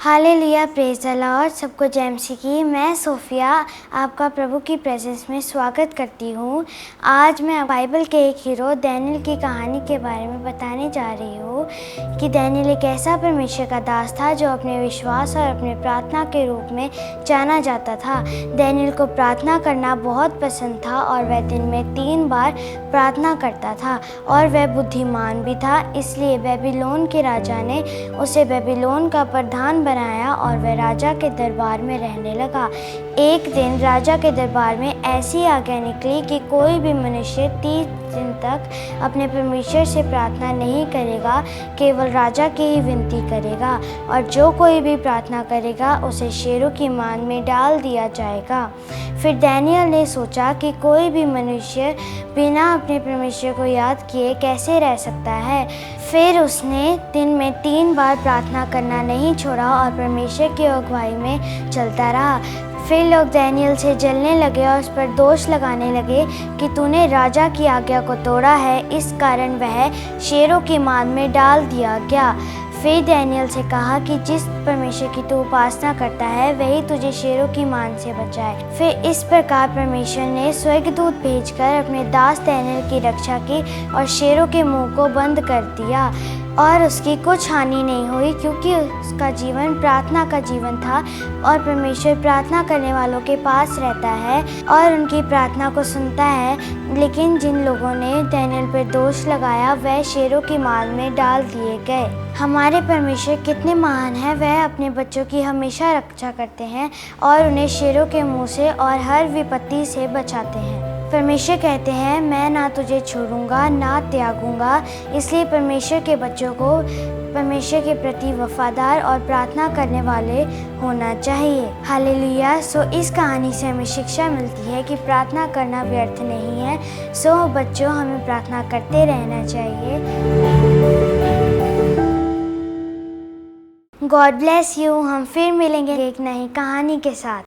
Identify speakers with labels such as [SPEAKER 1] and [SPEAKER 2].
[SPEAKER 1] Hallelujah, praise the Lord. सबको जय मसीह की। मैं सोफिया आपका प्रभु की प्रेजेंस में स्वागत करती हूँ। आज मैं बाइबल के एक हीरो डैनियल की कहानी के बारे में बताने जा रही हूँ कि डैनियल एक ऐसा परमेश्वर का दास था जो अपने विश्वास और अपने प्रार्थना के रूप में जाना जाता था। डैनियल को प्रार्थना करना बहुत पसंद था और वह दिन में 3 बार प्रार्थना करता था और वह बुद्धिमान भी था। इसलिए बेबीलोन के राजा ने उसे बेबीलोन का प्रधान बनाया और वह राजा के दरबार में रहने लगा। एक दिन राजा के दरबार में ऐसी आज्ञा निकली कि कोई भी मनुष्य 30 दिन तक अपने परमेश्वर से प्रार्थना नहीं करेगा, केवल राजा की ही विनती करेगा, और जो कोई भी प्रार्थना करेगा उसे शेरों की मान में डाल दिया जाएगा। फिर डैनियल ने सोचा कि कोई भी मनुष्य बिना अपने परमेश्वर को याद किए कैसे रह सकता है। फिर उसने दिन में 3 बार प्रार्थना करना नहीं छोड़ा और परमेश्वर की अगुवाई में चलता रहा। फिर लोग डैनियल से जलने लगे और उस पर दोष लगाने लगे कि तूने राजा की आज्ञा को तोड़ा है, इस कारण वह शेरों की मान में डाल दिया गया। फिर डैनियल से कहा कि जिस परमेश्वर की तू उपासना करता है वही तुझे शेरों की मान से बचाए। फिर इस प्रकार परमेश्वर ने स्वर्गदूत भेजकर अपने दास डैनियल की रक्षा की और शेरों के मुंह को बंद कर दिया और उसकी कुछ हानि नहीं हुई, क्योंकि उसका जीवन प्रार्थना का जीवन था और परमेश्वर प्रार्थना करने वालों के पास रहता है और उनकी प्रार्थना को सुनता है। लेकिन जिन लोगों ने डैनियल पर दोष लगाया वह शेरों की मान में डाल दिए गए। हमारे परमेश्वर कितने महान हैं। वह अपने बच्चों की हमेशा रक्षा करते हैं और उन्हें शेरों के मुंह से और हर विपत्ति से बचाते हैं। परमेश्वर कहते हैं, मैं ना तुझे छोड़ूंगा ना त्यागूंगा। इसलिए परमेश्वर के बच्चों को परमेश्वर के प्रति वफादार और प्रार्थना करने वाले होना चाहिए। हालेलुया। सो इस कहानी से हमें शिक्षा मिलती है कि प्रार्थना करना व्यर्थ नहीं है। सो बच्चों, हमें प्रार्थना करते रहना चाहिए। God bless you. हम फिर मिलेंगे एक नई कहानी के साथ।